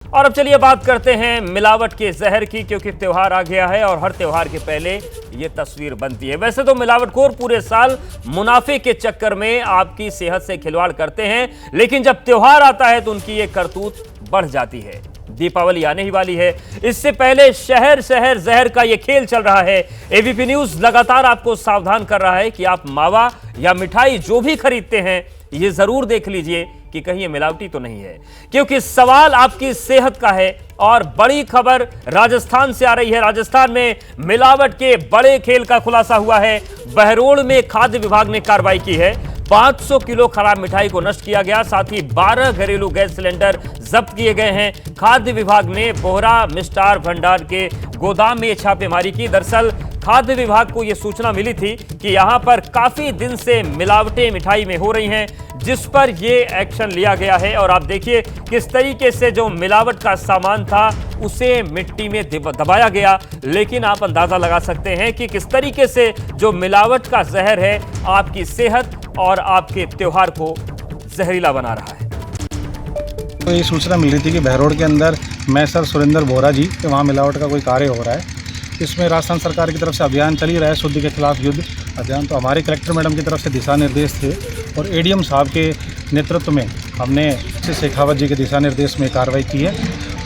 और अब चलिए बात करते हैं मिलावट के जहर की, क्योंकि त्योहार आ गया है और हर त्योहार के पहले ये तस्वीर बनती है। वैसे तो मिलावटखोर पूरे साल मुनाफे के चक्कर में आपकी सेहत से खिलवाड़ करते हैं, लेकिन जब त्योहार आता है तो उनकी ये करतूत बढ़ जाती है। दीपावली आने ही वाली है, इससे पहले शहर शहर जहर का ये खेल चल रहा है। एबीपी न्यूज लगातार आपको सावधान कर रहा है कि आप मावा या मिठाई जो भी खरीदते हैं, ये जरूर देख लीजिए कि कहीं ये मिलावटी तो नहीं है, क्योंकि सवाल आपकी सेहत का है। और बड़ी खबर राजस्थान से आ रही है। राजस्थान में मिलावट के बड़े खेल का खुलासा हुआ है। बहरोड़ में खाद्य विभाग ने कार्रवाई की है। 500 किलो खराब मिठाई को नष्ट किया गया, साथ ही 12 घरेलू गैस सिलेंडर जब्त किए गए हैं। खाद्य विभाग ने बोहरा मिष्टार भंडार के गोदाम में छापेमारी की। दरअसल खाद्य विभाग को यह सूचना मिली थी कि यहां पर काफी दिन से मिलावटें मिठाई में हो रही हैं, जिस पर यह एक्शन लिया गया है। और आप देखिए किस तरीके से जो मिलावट का सामान था उसे मिट्टी में दबाया गया, लेकिन आप अंदाजा लगा सकते हैं कि किस तरीके से जो मिलावट का जहर है आपकी सेहत और आपके त्योहार को जहरीला बना रहा है। तो ये सूचना मिल रही थी कि बहरोड़ के अंदर मैसर सुरेंद्र बोहरा जी के वहाँ मिलावट का कोई कार्य हो रहा है। इसमें राजस्थान सरकार की तरफ से अभियान चल ही रहा है, शुद्ध के खिलाफ युद्ध अभियान। तो हमारे कलेक्टर मैडम की तरफ से दिशा निर्देश थे और एडीएम साहब के नेतृत्व में हमने शेखावत जी के दिशा निर्देश में कार्रवाई की है।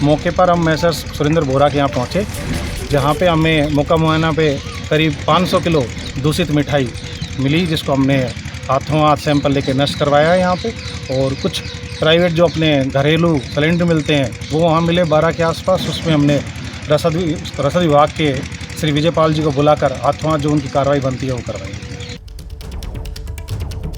मौके पर हम मैसर सुरेंद्र बोहरा के यहाँ पहुँचे, जहाँ पे हमें मौका मुआयना पे करीब 500 किलो दूषित मिठाई मिली, जिसको हमने हाथों हाथ सैंपल लेके नष्ट करवाया है यहाँ पे। और कुछ प्राइवेट जो अपने घरेलू सिलेंडर मिलते हैं वो वहाँ मिले 12 के आसपास। उसमें हमने रसद विभाग के श्री विजयपाल जी को बुलाकर हाथों हाथ जो उनकी कार्रवाई बनती है वो करवाई।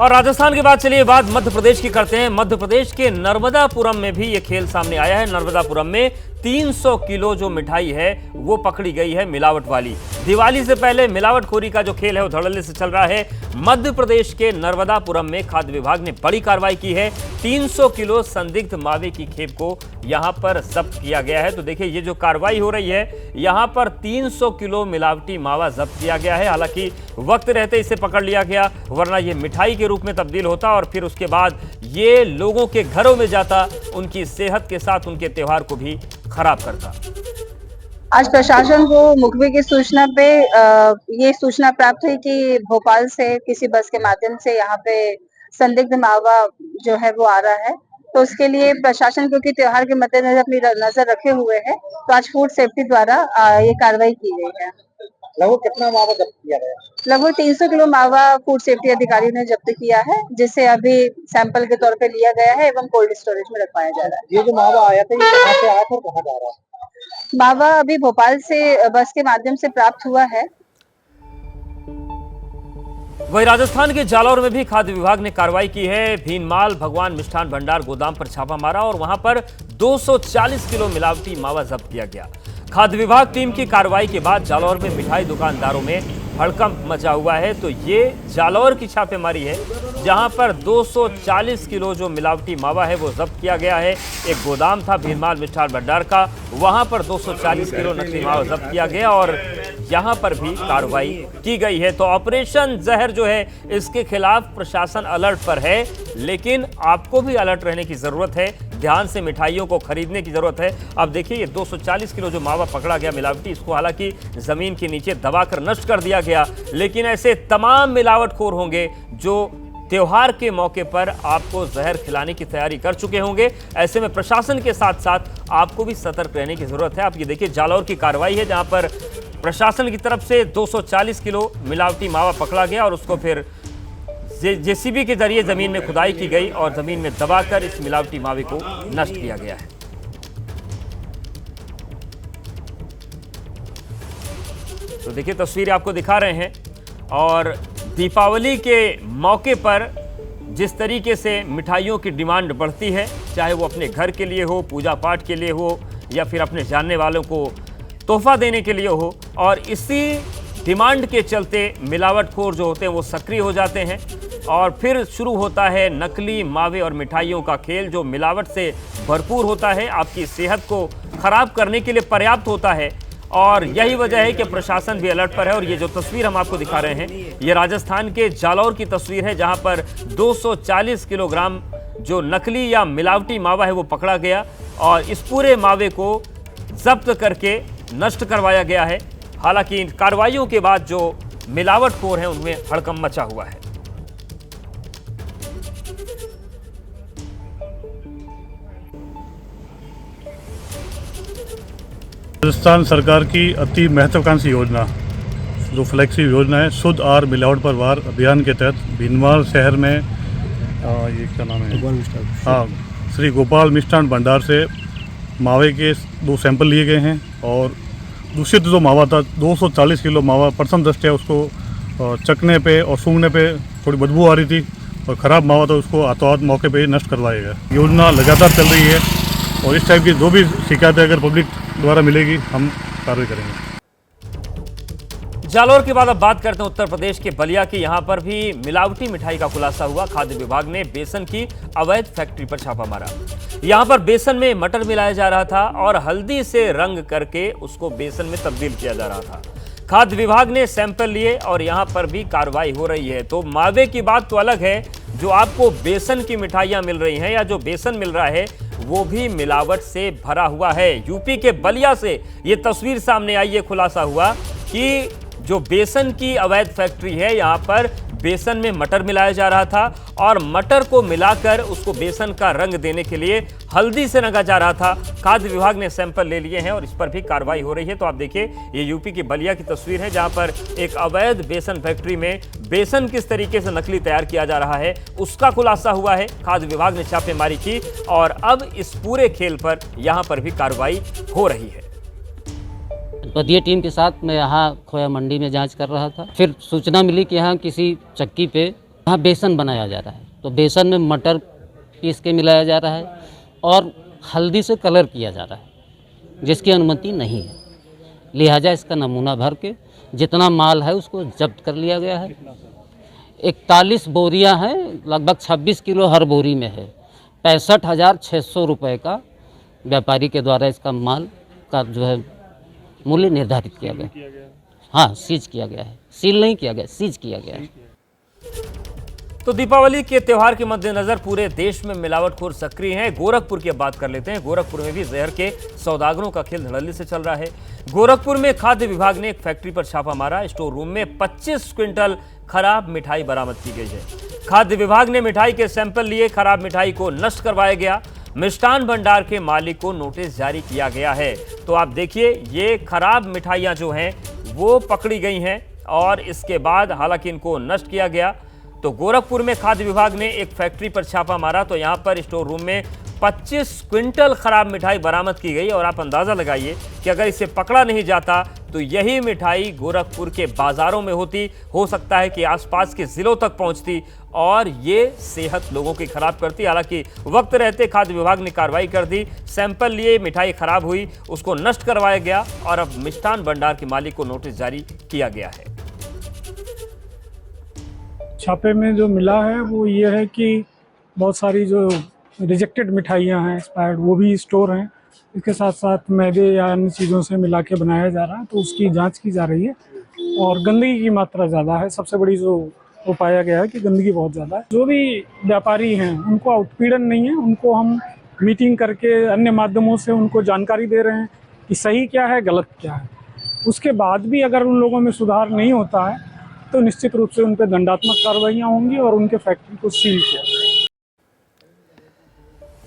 और राजस्थान के बाद चलिए बात मध्य प्रदेश की करते हैं। मध्य प्रदेश के नर्मदापुरम में भी ये खेल सामने आया है। नर्मदापुरम में 300 किलो जो मिठाई है वो पकड़ी गई है मिलावट वाली। दिवाली से पहले मिलावटखोरी का जो खेल है वो धड़ल्ले से चल रहा है। मध्य प्रदेश के नर्मदापुरम में खाद्य विभाग ने बड़ी कार्रवाई की है। 300 किलो संदिग्ध मावे की खेप को यहां पर जब्त किया गया है। तो देखिए ये जो कार्रवाई हो रही है, यहां पर 300 किलो मिलावटी मावा जब्त किया गया है। हालांकि वक्त रहते इसे पकड़ लिया गया, वरना ये मिठाई के रूप में तब्दील होता और फिर उसके बाद ये लोगों के घरों में जाता, उनकी सेहत के साथ उनके त्योहार को भी खराब करता। आज प्रशासन को मुखबिर की सूचना पे ये सूचना प्राप्त हुई कि भोपाल से किसी बस के माध्यम से यहाँ पे संदिग्ध मावा जो है वो आ रहा है। तो उसके लिए प्रशासन क्योंकि त्योहार के मद्देनजर अपनी नजर रखे हुए है, तो आज फूड सेफ्टी द्वारा ये कार्रवाई की गई है। लगभग कितना मावा जब्त किया गया? लगभग 300 किलो मावा फूड सेफ्टी अधिकारी ने जब्त किया है, जिसे अभी सैंपल के तौर पे लिया गया है एवं कोल्ड स्टोरेज में रखवाया जा रहा है। ये जो मावा आया था ये कहाँ से आया था और कहाँ जा रहा है? मावा अभी भोपाल से बस के माध्यम से प्राप्त हुआ है। वहीं राजस्थान के जालौर में भी खाद्य विभाग ने कार्रवाई की है। भीनमाल भगवान मिष्ठान भंडार गोदाम पर छापा मारा और वहां पर 240 किलो मिलावटी मावा जब्त किया गया। खाद्य विभाग टीम की कार्रवाई के बाद जालौर में मिठाई दुकानदारों में हड़कंप मचा हुआ है। तो ये जालौर की छापेमारी है, जहां पर 240 किलो जो मिलावटी मावा है वो जब्त किया गया है। एक गोदाम था भीनमाल मिष्ठान भंडार का, वहां पर 240 किलो नकली मावा जब्त किया गया और यहां पर भी कार्रवाई की गई है। तो ऑपरेशन जहर जो है इसके खिलाफ प्रशासन अलर्ट पर है, लेकिन आपको भी अलर्ट रहने की जरूरत है, ध्यान से मिठाइयों को खरीदने की जरूरत है। अब देखिए ये 240 किलो जो मावा पकड़ा गया मिलावटी, इसको हालांकि जमीन के नीचे दबाकर नष्ट कर दिया गया, लेकिन ऐसे तमाम मिलावटखोर होंगे जो त्योहार के मौके पर आपको जहर खिलाने की तैयारी कर चुके होंगे। ऐसे में प्रशासन के साथ साथ आपको भी सतर्क रहने की जरूरत है। आप ये देखिए जालौर की कार्रवाई है, जहां पर प्रशासन की तरफ से 240 किलो मिलावटी मावा पकड़ा गया और उसको फिर जेसीबी के जरिए जमीन में खुदाई की गई और जमीन में दबाकर इस मिलावटी मावे को नष्ट किया गया है। तो देखिए तस्वीरें आपको दिखा रहे हैं और दीपावली के मौके पर जिस तरीके से मिठाइयों की डिमांड बढ़ती है, चाहे वो अपने घर के लिए हो, पूजा पाठ के लिए हो या फिर अपने जानने वालों को तोहफा देने के लिए हो, और इसी डिमांड के चलते मिलावटखोर जो होते हैं वो सक्रिय हो जाते हैं और फिर शुरू होता है नकली मावे और मिठाइयों का खेल, जो मिलावट से भरपूर होता है, आपकी सेहत को खराब करने के लिए पर्याप्त होता है। और यही वजह है कि प्रशासन भी अलर्ट पर है। और ये जो तस्वीर हम आपको दिखा रहे हैं, ये राजस्थान के जालौर की तस्वीर है, जहां पर 240 किलोग्राम जो नकली या मिलावटी मावा है वो पकड़ा गया और इस पूरे मावे को जब्त करके नष्ट करवाया गया है। हालांकि इन कार्रवाइयों के बाद जो मिलावटखोर हैं उनमें हड़कंप मचा हुआ है। राजस्थान सरकार की अति महत्वाकांक्षी योजना जो फ्लैगशिप योजना है शुद्ध और मिलावट पर वार अभियान के तहत भीनमाल शहर में ये क्या नाम है, हाँ, श्री गोपाल मिष्ठान भंडार से मावे के 2 सैंपल लिए गए हैं और दूषित जो मावा था 240 किलो मावा प्रथम दृष्टया उसको चखने पे और सूंघने पे थोड़ी बदबू आ रही थी और ख़राब मावा था उसको हाथों हाथ मौके पे ही नष्ट करवाया गया। योजना लगातार चल रही है और इस टाइप की जो भी शिकायतें अगर पब्लिक द्वारा मिलेगी हम कार्रवाई करेंगे। जालौर के बाद अब बात करते हैं उत्तर प्रदेश के बलिया की। यहां पर भी मिलावटी मिठाई का खुलासा हुआ। खाद्य विभाग ने बेसन की अवैध फैक्ट्री पर छापा मारा। यहां पर बेसन में मटर मिलाया जा रहा था और हल्दी से रंग करके उसको बेसन में तब्दील किया जा रहा था। खाद्य विभाग ने सैंपल लिए और यहां पर भी कार्रवाई हो रही है। तो मावे की बात तो अलग है, जो आपको बेसन की मिठाइयां मिल रही हैं या जो बेसन मिल रहा है वो भी मिलावट से भरा हुआ है। यूपी के बलिया से ये तस्वीर सामने आई, ये खुलासा हुआ कि जो बेसन की अवैध फैक्ट्री है यहाँ पर बेसन में मटर मिलाया जा रहा था और मटर को मिलाकर उसको बेसन का रंग देने के लिए हल्दी से रंगा जा रहा था। खाद्य विभाग ने सैंपल ले लिए हैं और इस पर भी कार्रवाई हो रही है। तो आप देखिए, ये यूपी की बलिया की तस्वीर है जहां पर एक अवैध बेसन फैक्ट्री में बेसन किस तरीके से नकली तैयार किया जा रहा है उसका खुलासा हुआ है। खाद्य विभाग ने छापेमारी की और अब इस पूरे खेल पर यहाँ पर भी कार्रवाई हो रही है। पदीय टीम के साथ मैं यहाँ खोया मंडी में जांच कर रहा था। फिर सूचना मिली कि यहाँ किसी चक्की पे यहाँ बेसन बनाया जा रहा है। तो बेसन में मटर पीस के मिलाया जा रहा है और हल्दी से कलर किया जा रहा है, जिसकी अनुमति नहीं है। लिहाजा इसका नमूना भर के जितना माल है उसको जब्त कर लिया गया है। 41 बोरियाँ हैं, लगभग 26 किलो हर बोरी में है। 65,600 रुपये का व्यापारी के द्वारा इसका माल का जो है मूल्य निर्धारित किया गया। हाँ, सीज किया गया है, सील नहीं किया गया, सीज किया गया है। तो दीपावली के त्योहार के मद्देनजर पूरे देश में मिलावटखोर सक्रिय हैं। गोरखपुर की बात कर लेते हैं। गोरखपुर में भी जहर के सौदागरों का खेल धड़ल्ले से चल रहा है। गोरखपुर में खाद्य विभाग ने एक फैक्ट्री पर छापा मारा। स्टोर रूम में 25 क्विंटल खराब मिठाई बरामद की गई है। खाद्य विभाग ने मिठाई के सैंपल लिए, खराब मिठाई को नष्ट करवाया गया। मिष्ठान भंडार के मालिक को नोटिस जारी किया गया है। तो आप देखिए, ये खराब मिठाइयां जो हैं वो पकड़ी गई हैं और इसके बाद हालांकि इनको नष्ट किया गया। तो गोरखपुर में खाद्य विभाग ने एक फैक्ट्री पर छापा मारा तो यहाँ पर स्टोर रूम में 25 क्विंटल खराब मिठाई बरामद की गई और आप अंदाजा लगाइए कि अगर इसे पकड़ा नहीं जाता तो यही मिठाई गोरखपुर के बाजारों में होती, हो सकता है कि आसपास के जिलों तक पहुंचती और ये सेहत लोगों की खराब करती। हालांकि वक्त रहते खाद्य विभाग ने कार्रवाई कर दी, सैंपल लिए, मिठाई खराब हुई, उसको नष्ट करवाया गया और अब मिष्ठान भंडार के मालिक को नोटिस जारी किया गया है। छापे में जो मिला है वो ये है कि बहुत सारी जो रिजेक्टेड मिठाइयाँ हैं एक्सपायर्ड, वो भी स्टोर हैं। इसके साथ साथ मैदे या अन्य चीज़ों से मिला के बनाया जा रहा है, तो उसकी जांच की जा रही है। और गंदगी की मात्रा ज़्यादा है। सबसे बड़ी जो वो पाया गया है कि गंदगी बहुत ज़्यादा है। जो भी व्यापारी हैं उनको उत्पीड़न नहीं है, उनको हम मीटिंग करके अन्य माध्यमों से उनको जानकारी दे रहे हैं कि सही क्या है, गलत क्या है। उसके बाद भी अगर उन लोगों में सुधार नहीं होता है तो निश्चित रूप से उन पर दंडात्मक कार्रवाइयाँ होंगी और उनके फैक्ट्री को सील किया जाएगा।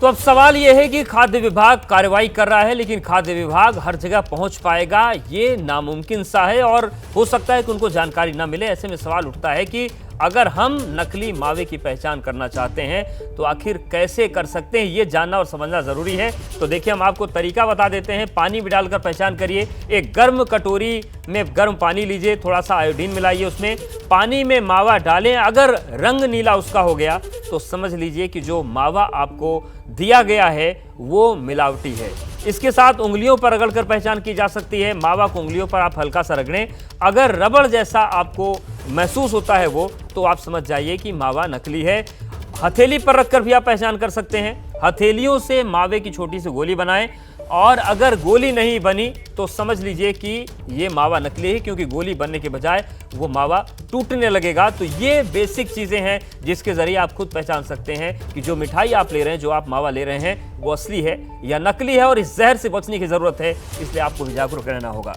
तो अब सवाल यह है कि खाद्य विभाग कार्रवाई कर रहा है, लेकिन खाद्य विभाग हर जगह पहुंच पाएगा ये नामुमकिन सा है और हो सकता है कि उनको जानकारी ना मिले। ऐसे में सवाल उठता है कि अगर हम नकली मावे की पहचान करना चाहते हैं तो आखिर कैसे कर सकते हैं, ये जानना और समझना जरूरी है। तो देखिए, हम आपको तरीका बता देते हैं। पानी में डालकर पहचान करिए। एक गर्म कटोरी में गर्म पानी लीजिए, थोड़ा सा आयोडीन मिलाइए उसमें, पानी में मावा डालें। अगर रंग नीला उसका हो गया तो समझ लीजिए कि जो मावा आपको दिया गया है वो मिलावटी है। इसके साथ उंगलियों पर रगड़कर पहचान की जा सकती है। मावा को उंगलियों पर आप हल्का सा रगड़ें, अगर रबड़ जैसा आपको महसूस होता है वो, तो आप समझ जाइए कि मावा नकली है। हथेली पर रखकर भी आप पहचान कर सकते हैं। हथेलियों से मावे की छोटी सी गोली बनाएं, और अगर गोली नहीं बनी तो समझ लीजिए कि ये मावा नकली है, क्योंकि गोली बनने के बजाय वो मावा टूटने लगेगा। तो ये बेसिक चीजें हैं जिसके जरिए आप खुद पहचान सकते हैं कि जो मिठाई आप ले रहे हैं, जो आप मावा ले रहे हैं, वो असली है या नकली है। और इस जहर से बचने की जरूरत है, इसलिए आपको भी जागरूक रहना होगा।